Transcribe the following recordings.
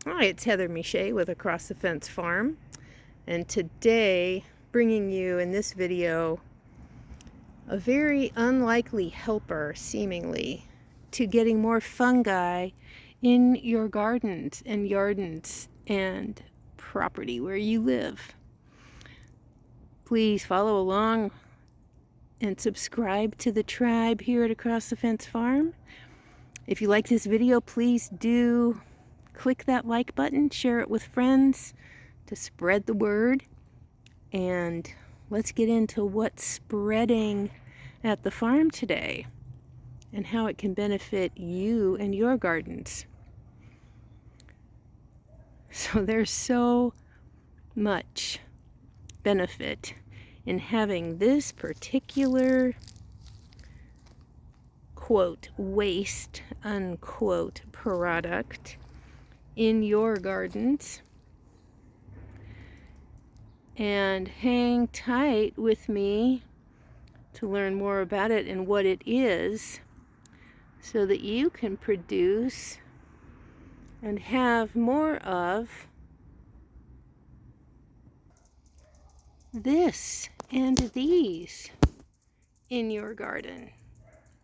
Hi, it's Heather Michet with Across the Fence Farm, and today bringing you in this video a very unlikely helper, seemingly, to getting more fungi in your gardens and property where you live. Please follow along and subscribe to the tribe here at Across the Fence Farm. If you like this video, please do click that like button, share it with friends to spread the word, and let's get into what's spreading at the farm today and how it can benefit you and your gardens. So there's so much benefit in having this particular quote waste unquote product in your gardens, and hang tight with me to learn more about it and what it is so that you can produce and have more of this and these in your garden.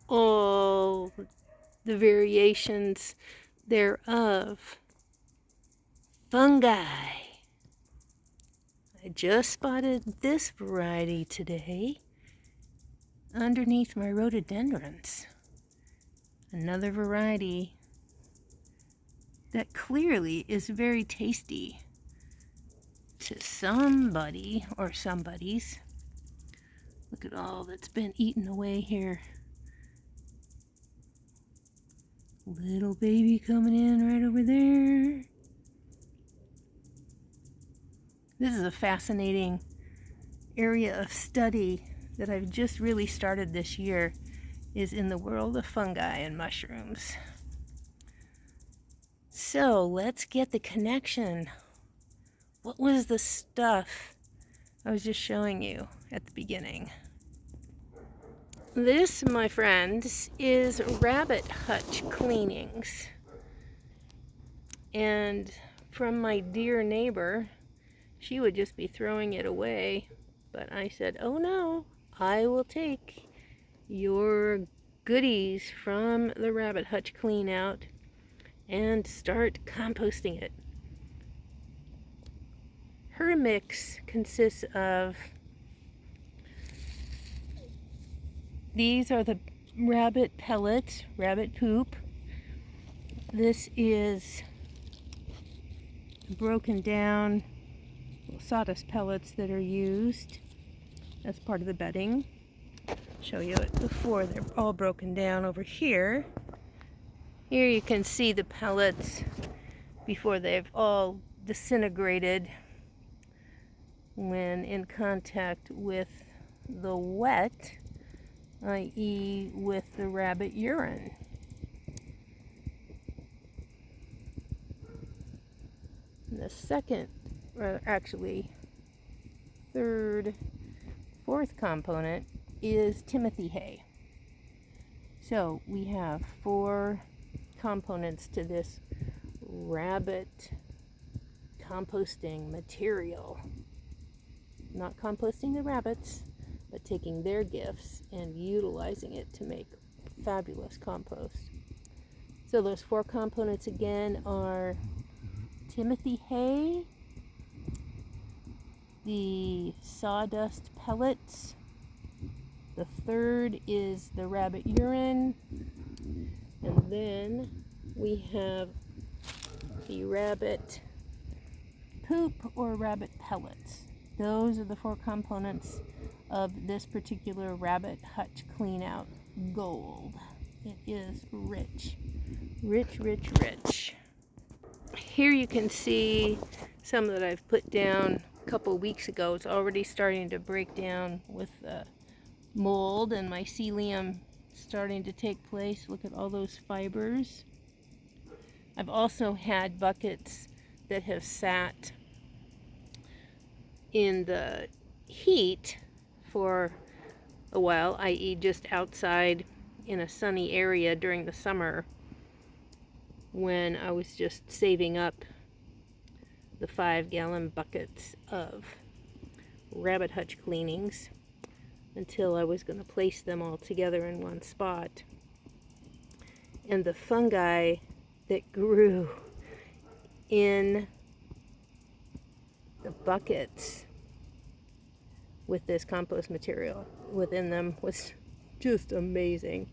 All the variations thereof. Fungi. I just spotted this variety today underneath my rhododendrons. Another variety that clearly is very tasty to somebody or somebody's. Look at all that's been eaten away here. Little baby coming in right over there. This is a fascinating area of study that I've just really started this year, is in the world of fungi and mushrooms. So let's get the connection. What was the stuff I was just showing you at the beginning? This, my friends, is Rabbit Hutch cleanings. And from my dear neighbor, she would just be throwing it away. But I said, oh no, I will take your goodies from the Rabbit Hutch Cleanout and start composting it. Her mix consists of, these are the rabbit pellets, rabbit poop. This is broken down sawdust pellets that are used as part of the bedding. Show you it before they're all broken down over here. Here you can see the pellets before they've all disintegrated when in contact with the wet, i.e. with the rabbit urine. The second, or actually third, fourth component is Timothy hay. So we have 4 components to this rabbit composting material. Not composting the rabbits, but taking their gifts and utilizing it to make fabulous compost. So those 4 components again are Timothy hay, the sawdust pellets, the third is the rabbit urine, and then we have the rabbit poop or rabbit pellets. Those are the 4 components of this particular Rabbit Hutch Cleanout Gold. It is rich, rich, rich, rich. Here you can see some that I've put down a couple weeks ago. It's already starting to break down with mold and mycelium starting to take place. Look at all those fibers. I've also had buckets that have sat in the heat for a while, i.e. just outside in a sunny area during the summer when I was just saving up the 5-gallon buckets of Rabbit Hutch cleanings until I was going to place them all together in one spot. And the fungi that grew in the buckets with this compost material within them was just amazing.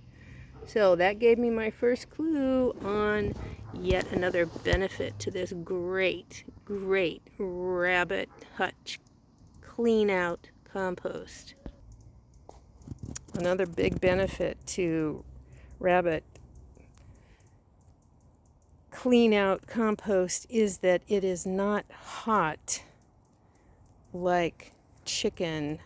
So that gave me my first clue on yet another benefit to this great Rabbit Hutch Cleanout compost. Another big benefit to Rabbit Cleanout compost is that it is not hot like chicken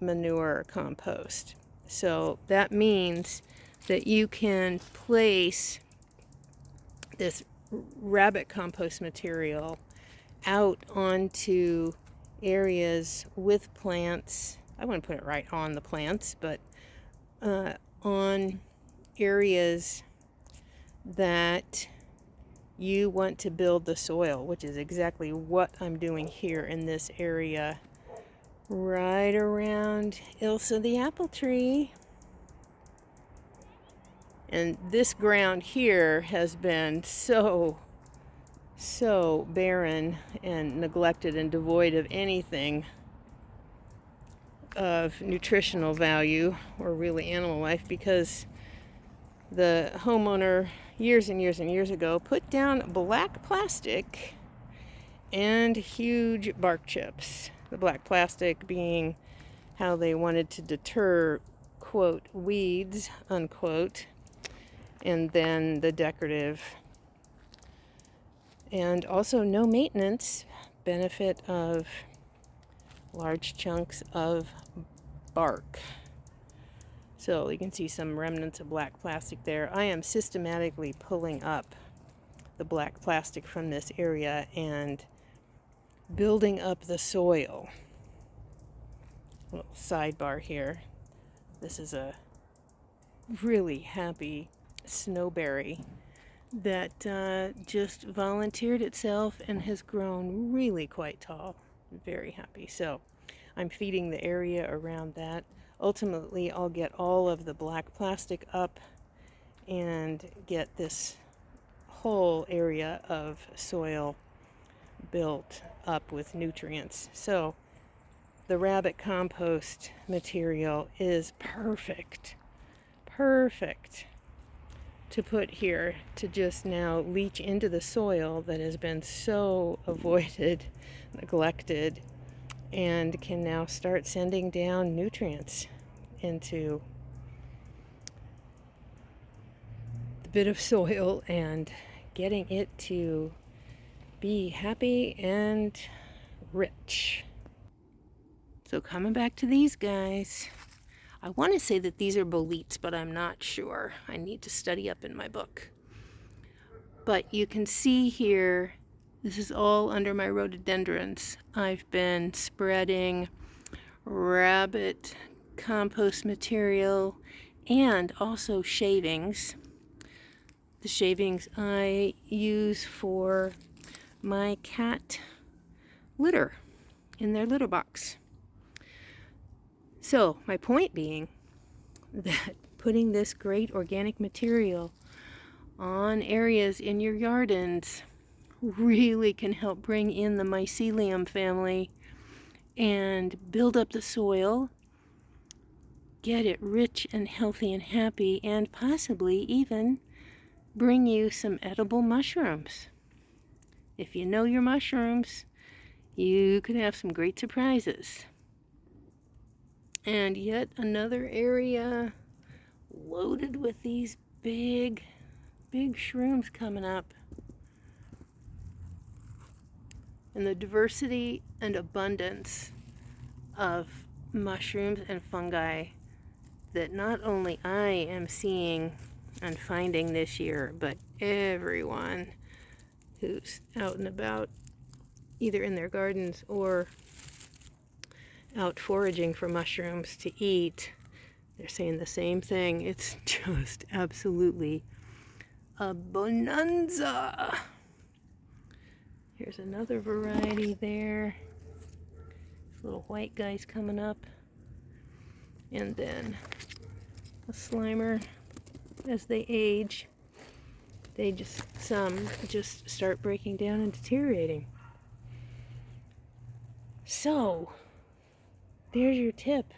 manure compost. So that means that you can place this rabbit compost material out onto areas with plants. I wouldn't put it right on the plants, but on areas that you want to build the soil, which is exactly what I'm doing here in this area right around Ilsa the apple tree. And this ground here has been so barren and neglected and devoid of anything of nutritional value or really animal life, because the homeowner years and years ago put down black plastic and huge bark chips. The black plastic being how they wanted to deter, quote, weeds, unquote, and then the decorative and also no maintenance benefit of large chunks of bark. So you can see some remnants of black plastic there. I am systematically pulling up the black plastic from this area and building up the soil. A little sidebar here. This is a really happy snowberry that just volunteered itself and has grown really quite tall. I'm very happy. So I'm feeding the area around that. Ultimately, I'll get all of the black plastic up and get this whole area of soil built up with nutrients. So the rabbit compost material is perfect to put here to just now leach into the soil that has been so avoided, neglected, and can now start sending down nutrients into the bit of soil and getting it to be happy and rich. So coming back to these guys, I want to say that these are boletes, but I'm not sure. I need to study up in my book. But you can see here, this is all under my rhododendrons. I've been spreading rabbit compost material and also shavings. The shavings I use for my cat litter in their litter box. So my point being that putting this great organic material on areas in your gardens really can help bring in the mycelium family and build up the soil, get it rich and healthy and happy, and possibly even bring you some edible mushrooms. If you know your mushrooms, you could have some great surprises. And yet another area loaded with these big shrooms coming up. And the diversity and abundance of mushrooms and fungi that not only I am seeing and finding this year, but everyone who's out and about, either in their gardens or out foraging for mushrooms to eat, they're saying the same thing. It's just absolutely a bonanza. Here's another variety there. Little white guys coming up. And then a Slimer. As they age, some just start breaking down and deteriorating. So, there's your tip.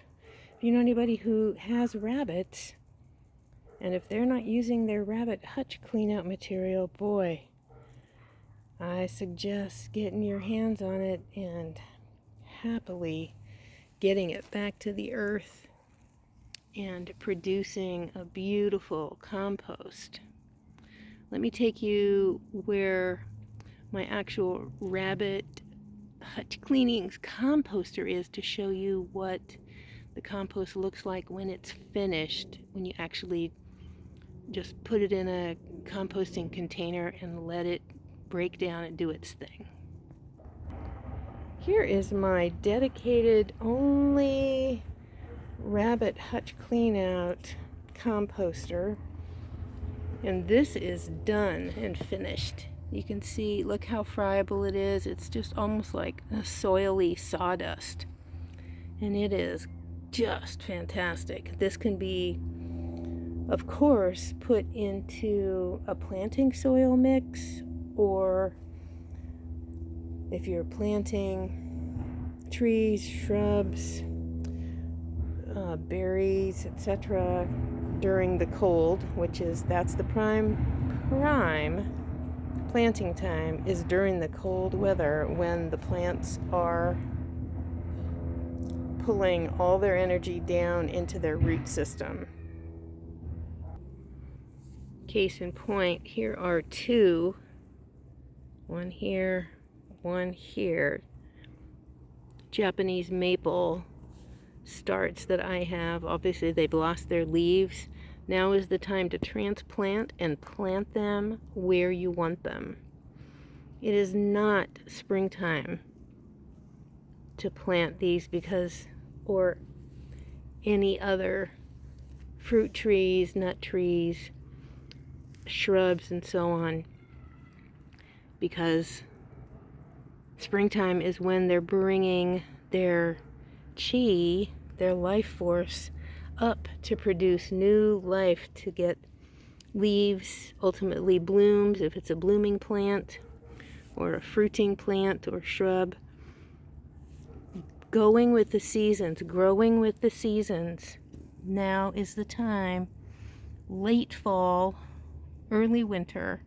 If you know anybody who has rabbits, and if they're not using their Rabbit Hutch Cleanout material, boy, I suggest getting your hands on it and happily getting it back to the earth and producing a beautiful compost. Let me take you where my actual Rabbit Hutch Cleanings composter is to show you what the compost looks like when it's finished, when you actually just put it in a composting container and let it break down and do its thing. Here is my dedicated only Rabbit Hutch Cleanout composter, and this is done and finished. You can see, look how friable it is. It's just almost like a soily sawdust, and it is just fantastic. This can be, of course, put into a planting soil mix, or if you're planting trees, shrubs, berries, etc. during the cold, that's the prime planting time, is during the cold weather when the plants are pulling all their energy down into their root system. Case in point, here are two, one here, one here, Japanese maple starts that I have. Obviously they've lost their leaves. Now is the time to transplant and plant them where you want them. It is not springtime to plant these or any other fruit trees, nut trees, shrubs, and so on, because springtime is when they're bringing their chi, their life force, up to produce new life, to get leaves, ultimately blooms if it's a blooming plant or a fruiting plant or shrub. Going with the seasons, growing with the seasons. Now is the time, late fall, early winter,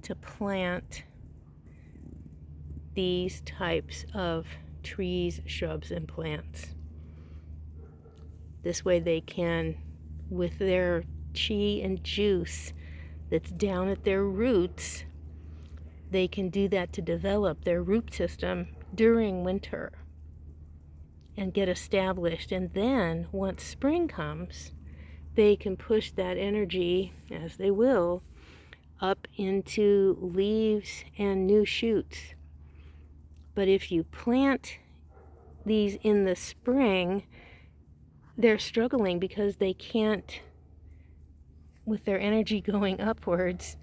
to plant these types of trees, shrubs, and plants. This way they can, with their chi and juice that's down at their roots, they can do that to develop their root system during winter and get established. And then once spring comes, they can push that energy, as they will, up into leaves and new shoots. But if you plant these in the spring, they're struggling because they can't, with their energy going upwards,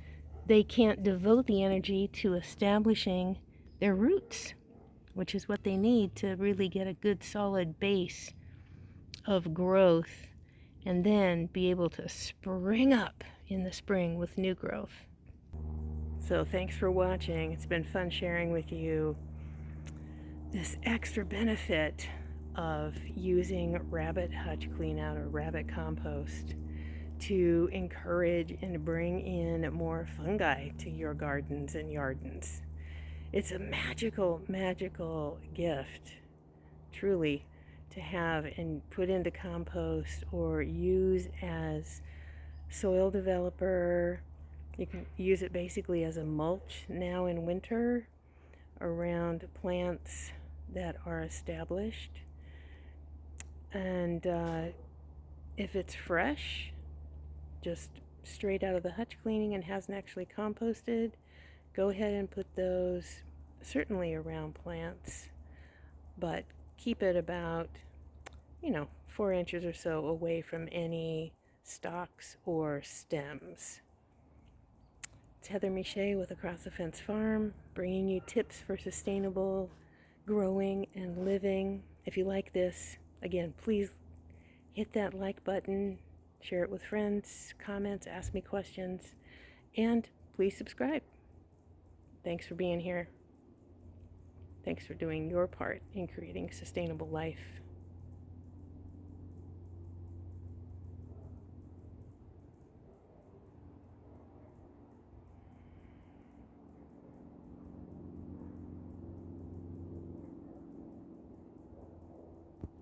they can't devote the energy to establishing their roots, which is what they need to really get a good solid base of growth and then be able to spring up in the spring with new growth. So thanks for watching. It's been fun sharing with you this extra benefit of using Rabbit Hutch Cleanout or Rabbit Compost to encourage and bring in more fungi to your gardens and yardens. It's a magical, magical gift, truly, to have and put into compost or use as soil developer. You can use it basically as a mulch now in winter around plants that are established. And if it's fresh, just straight out of the hutch cleaning and hasn't actually composted, go ahead and put those certainly around plants, but keep it about 4 inches or so away from any stalks or stems. It's Heather Michet with Across the Fence Farm, bringing you tips for sustainable growing and living. If you like this, again, please hit that like button, share it with friends, comments, ask me questions, and please subscribe. Thanks for being here. Thanks for doing your part in creating a sustainable life.